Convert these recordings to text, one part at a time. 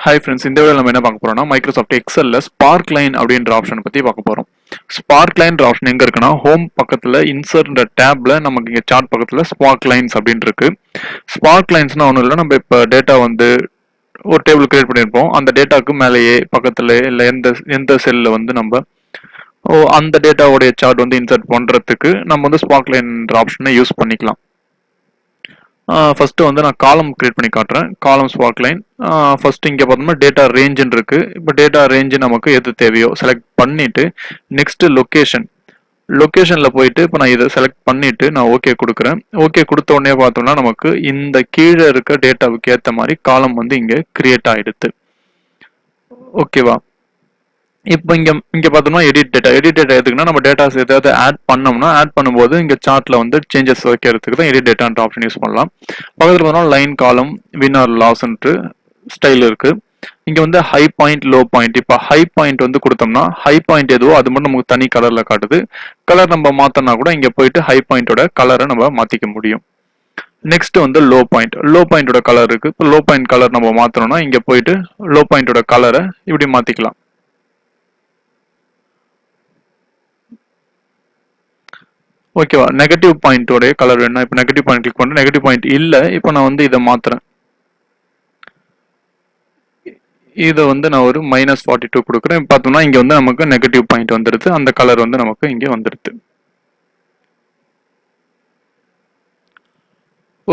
Hi friends, இந்த வீடியோல நம்ம என்ன பார்க்க போறோம்னா மைக்ரோசாஃப்ட் எக்ஸல்ல ஸ்பார்க்லைன் அப்படின்ற ஆப்ஷன் பத்தி பார்க்க போறோம். ஸ்பார்க்லைன் ஆப்ஷன் எங்க இருக்குன்னா ஹோம் பக்கத்துல இன்சர்ட் டேப்ல நமக்கு இங்க சார்ட் பக்கத்துல ஸ்பார்க்லைன்ஸ் அப்படின்னு இருக்கு. ஸ்பார்க்லைன்ஸ்னா ஒன்றும் இல்லை, நம்ம இப்போ டேட்டா வந்து ஒரு டேபிள் கிரியேட் பண்ணியிருப்போம். அந்த டேட்டாக்கு மேலேயே பக்கத்துல இல்லை எந்த எந்த செல்ல வந்து நம்ம அந்த டேட்டாவுடைய சார்ட் வந்து இன்சர்ட் பண்றதுக்கு நம்ம வந்து ஸ்பார்க்லைன் ஆப்ஷனை யூஸ் பண்ணிக்கலாம். ஃபர்ஸ்ட் வந்து நான் காலம் கிரியேட் பண்ணி காட்டுறேன். காலம் ஸ்பார்க்லைன். ஃபர்ஸ்ட் இங்கே பார்த்தோம்னா டேட்டா ரேஞ்சுன்னு இருக்கு. இப்போ டேட்டா ரேஞ்சு நமக்கு எது தேவையோ செலக்ட் பண்ணிட்டு நெக்ஸ்ட் லொக்கேஷனில் போயிட்டு இப்போ நான் இதை செலக்ட் பண்ணிட்டு நான் ஓகே கொடுக்குறேன். ஓகே கொடுத்த உடனே பார்த்தோம்னா நமக்கு இந்த கீழே இருக்க டேட்டாவுக்கு ஏற்ற மாதிரி காலம் வந்து இங்கே கிரியேட் ஆயிடுது. ஓகேவா? இப்போ இங்க பார்த்தோம்னா எடிட் டேட்டா எதுக்குன்னா நம்ம டேட்டாஸ் ஏதாவது ஆட் பண்ணோம்னா ஆட் பண்ணும்போது இங்க சார்ட்ல வந்து சேஞ்சஸ் வைக்கிறதுக்கு தான் எடிட் டேட்டான்ற ஆப்ஷன் யூஸ் பண்ணலாம். பக்கத்துல பார்த்தோம்னா லைன் காலம் வின் ஆர் லாஸ்ன்ட்டு ஸ்டைல் இருக்கு. இங்க வந்து ஹை பாயிண்ட் லோ பாயிண்ட். இப்போ ஹை பாயிண்ட் வந்து கொடுத்தோம்னா ஹை பாயிண்ட் எதுவோ அது மட்டும் நமக்கு தனி கலர்ல காட்டுது. கலர் நம்ம மாத்தனா கூட இங்க போயிட்டு ஹை பாயிண்டோட கலரை நம்ம மாத்திக்க முடியும். நெக்ஸ்ட் வந்து லோ பாயிண்டோட கலர் இருக்கு. இப்போ லோ பாயிண்ட் கலர் நம்ம மாத்தணும்னா இங்க போயிட்டு லோ பாயிண்டோட கலரை இப்படி மாத்திக்கலாம். ஓகேவா? நெகட்டிவ் பாயிண்டோடைய கலர் வேணும். இப்போ நெகட்டிவ் பாயிண்ட் கிளிக் பண்ணுறேன். நெகட்டிவ் பாயிண்ட் இல்லை. இப்போ நான் வந்து இதை மாத்துறேன். இதை வந்து நான் ஒரு -42 கொடுக்குறேன். பார்த்தோம்னா இங்கே வந்து நமக்கு நெகட்டிவ் பாயிண்ட் வந்துடுது. அந்த கலர் வந்து நமக்கு இங்கே வந்துடுது.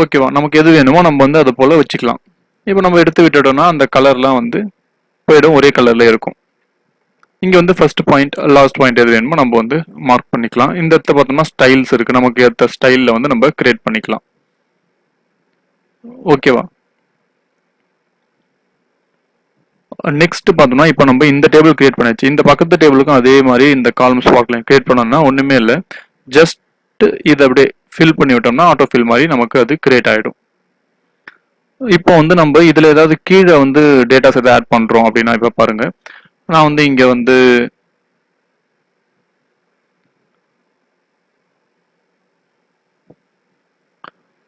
ஓகேவா? நமக்கு எது வேணுமோ நம்ம வந்து அதை போல வச்சுக்கலாம். இப்போ நம்ம எடுத்து விட்டுட்டோம்னா அந்த கலர்லாம் வந்து போயிடும், ஒரே கலர்ல இருக்கும். இங்க வந்து ஃபர்ஸ்ட் பாயிண்ட் லாஸ்ட் பாயிண்ட் எது வேணுமோ நம்ம வந்து மார்க் பண்ணிக்கலாம். இந்த இடத்துல பார்த்தோம்னா ஸ்டைல்ஸ் இருக்கு. நமக்கு ஏற்ற ஸ்டைல்ல வந்து நம்ம கிரியேட் பண்ணிக்கலாம். ஓகேவா? நெக்ஸ்ட் பார்த்தோம்னா இப்போ நம்ம இந்த டேபிள் கிரியேட் பண்ணியாச்சு. இந்த பக்கத்து டேபிளுக்கும் அதே மாதிரி இந்த காலம் ஸ்பார்க்லைன் கிரியேட் பண்ணோம்னா ஒண்ணுமே இல்லை, ஜஸ்ட் இதை அப்படியே ஃபில் பண்ணி விட்டோம்னா ஆட்டோ ஃபில் மாதிரி நமக்கு அது கிரியேட் ஆயிடும். இப்போ வந்து நம்ம இதுல ஏதாவது கீழே வந்து டேட்டாஸ் எதாவது ஆட் பண்றோம் அப்படின்னா இப்போ பாருங்க, நான் வந்து இங்க வந்து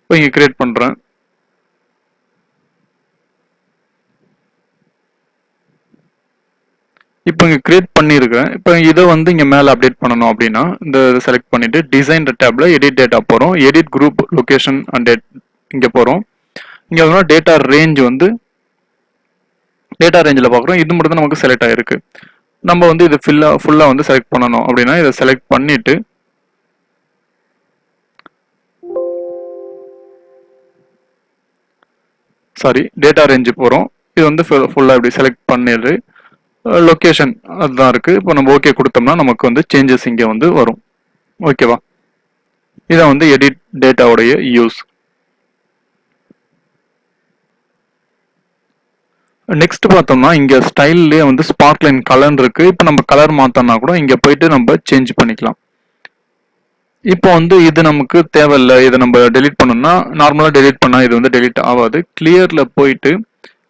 இப்போ இங்க கிரியேட் பண்றேன். இப்போ இங்க கிரியேட் பண்ணியிருக்கேன். இப்போ இதை வந்து இங்க மேல அப்டேட் பண்ணணும் அப்படின்னா இந்த செலக்ட் பண்ணிட்டு டிசைன் டேப்ல எடிட் டேட்டா போறோம். எடிட் குரூப் லொகேஷன் அண்ட் இங்க போறோம். இங்க வந்து டேட்டா ரேஞ்ச் வந்து டேட்டா ரேஞ்சில் பார்க்குறோம். இது மட்டும் தான் நமக்கு செலக்ட் ஆயிருக்கு. நம்ம வந்து இது ஃபுல்லா வந்து செலக்ட் பண்ணணும் அப்படின்னா இதை செலக்ட் பண்ணிட்டு டேட்டா ரேஞ்சு போறோம். இது வந்து ஃபுல்லா இப்படி செலக்ட் பண்ணிடு. லொகேஷன் அதுதான் இருக்கு. இப்போ நம்ம ஓகே கொடுத்தோம்னா நமக்கு வந்து சேஞ்சஸ் இங்க வந்து வரும். ஓகேவா? இதான் வந்து எடிட் டேட்டாவுடைய யூஸ். நெக்ஸ்ட் பார்த்தோம்னா இங்க ஸ்டைல்லே வந்து ஸ்பார்க்லைன் கலர் இருக்கு. இப்போ நம்ம கலர் மாத்தோம்னா கூட இங்க போயிட்டு நம்ம சேஞ்ச் பண்ணிக்கலாம். இப்போ வந்து இது நமக்கு தேவையில்லை, இதை நம்ம டெலீட் பண்ணோம்னா நார்மலா டெலீட் பண்ணா இது வந்து டெலீட் ஆகாது. கிளியர்ல போயிட்டு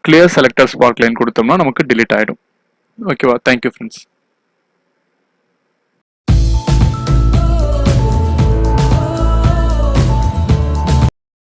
கிளியர் செலக்டர் ஸ்பார்க்லைன் கொடுத்தோம்னா நமக்கு டெலீட் ஆயிடும். ஓகேவா? Thank you friends.